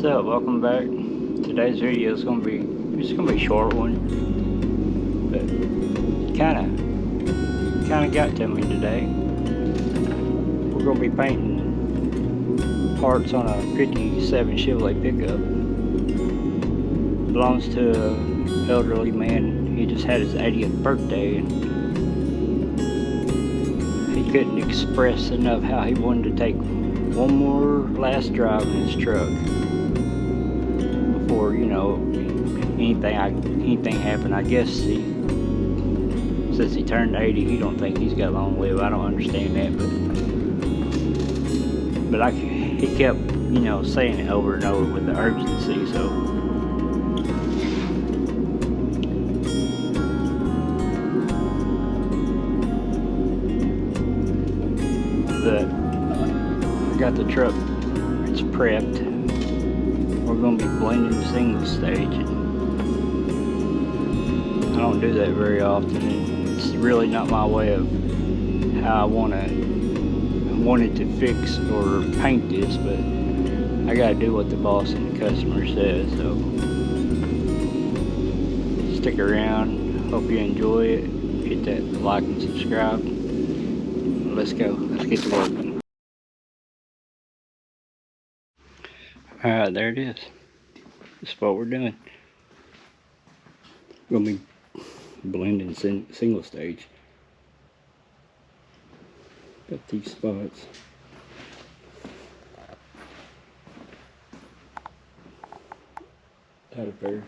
So welcome back. Today's video is gonna be a short one, but kinda got to me today. We're gonna be painting parts on a '57 Chevrolet pickup. Belongs to an elderly man. He just had his 80th birthday and he couldn't express enough how he wanted to take one more last drive in his truck before, anything happened. I guess since he turned 80, he don't think he's got long to live. I don't understand that, but he kept, saying it over and over with the urgency, so. But I got the truck, it's prepped. We're going to be blending single stage. I don't do that very often, and it's really not my way of how I wanted to fix or paint this, but I gotta do what the boss and the customer says, so stick around. Hope you enjoy it. Hit that like and subscribe. Let's go. Let's get to work. Alright, there it is. That's what we're doing. We're going to be blending single stage. Got these spots. Out of there.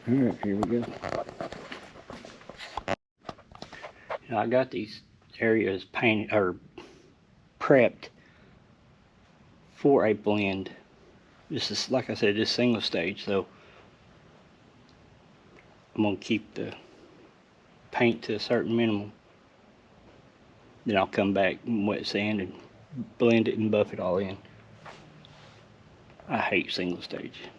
Alright, here we go. Now I got these areas painted or prepped for a blend. This is, like I said, this single stage, so I'm gonna keep the paint to a certain minimum. Then I'll come back and wet sand and blend it and buff it all in. I hate single stage.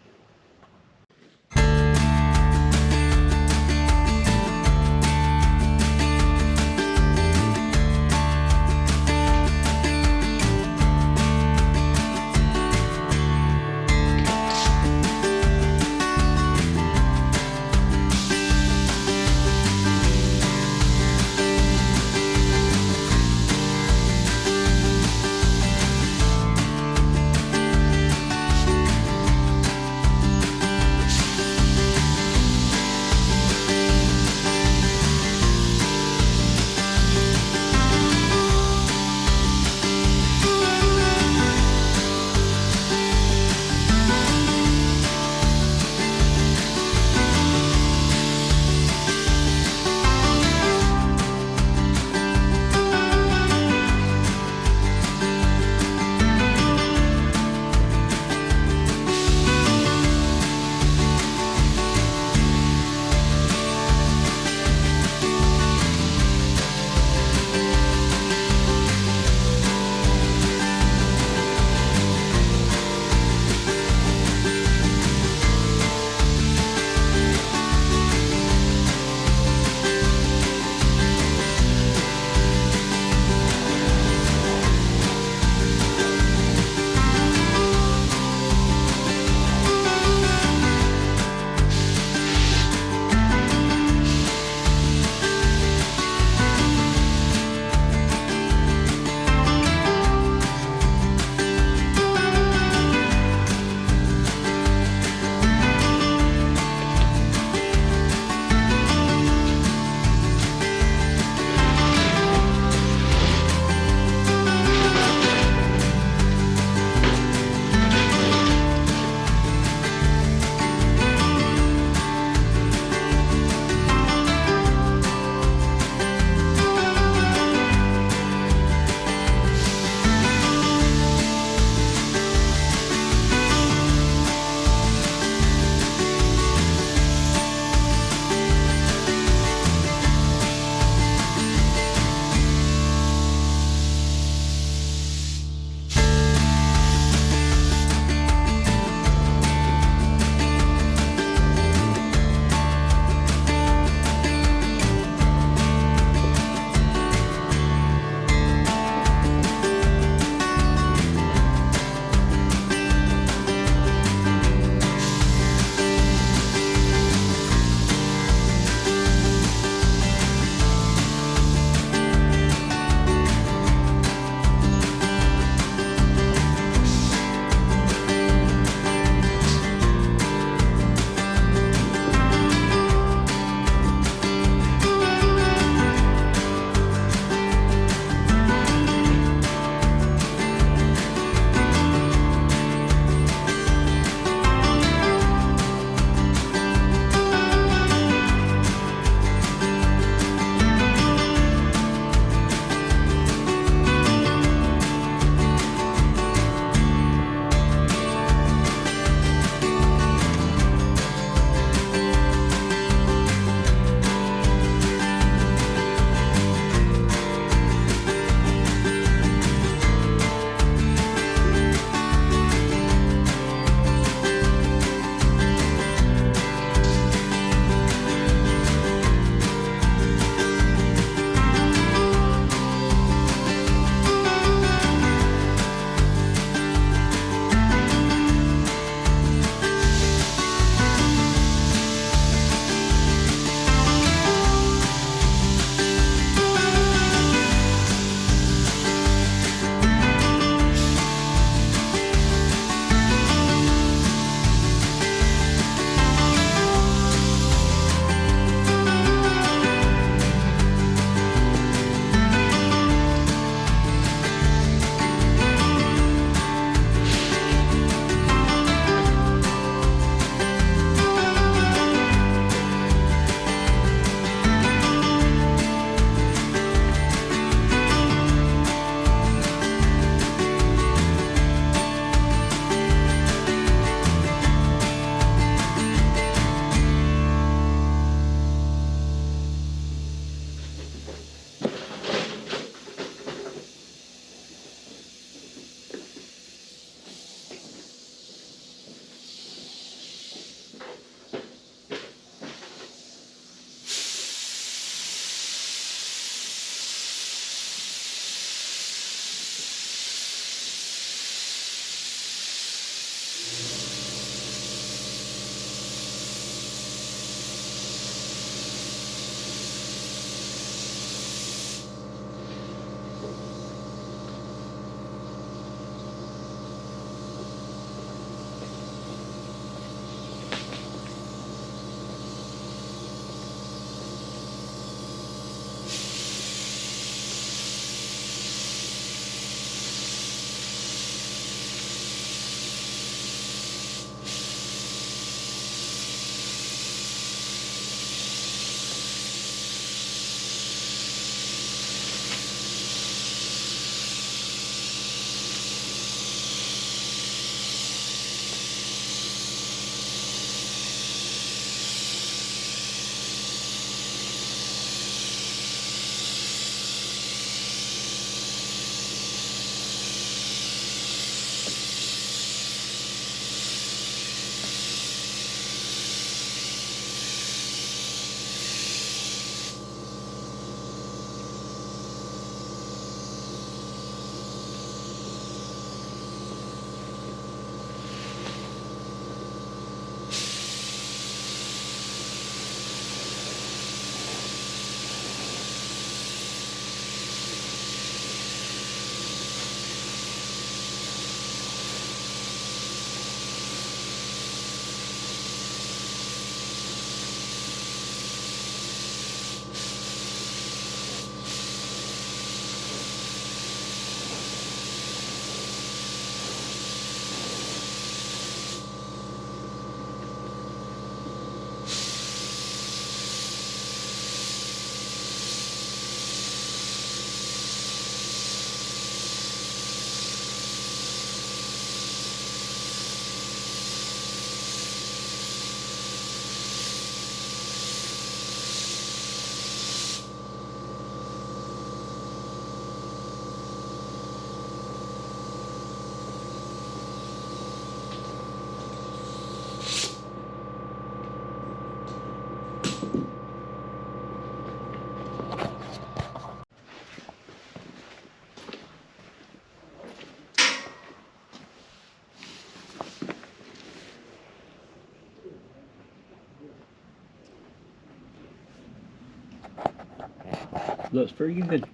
Looks pretty good.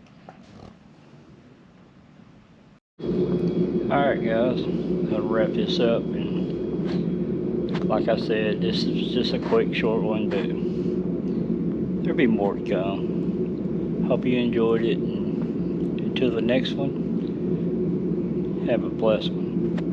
Alright guys, I'll wrap this up, and like I said, this is just a quick short one, but there'll be more to come. Hope you enjoyed it, and until the next one, have a blessed one.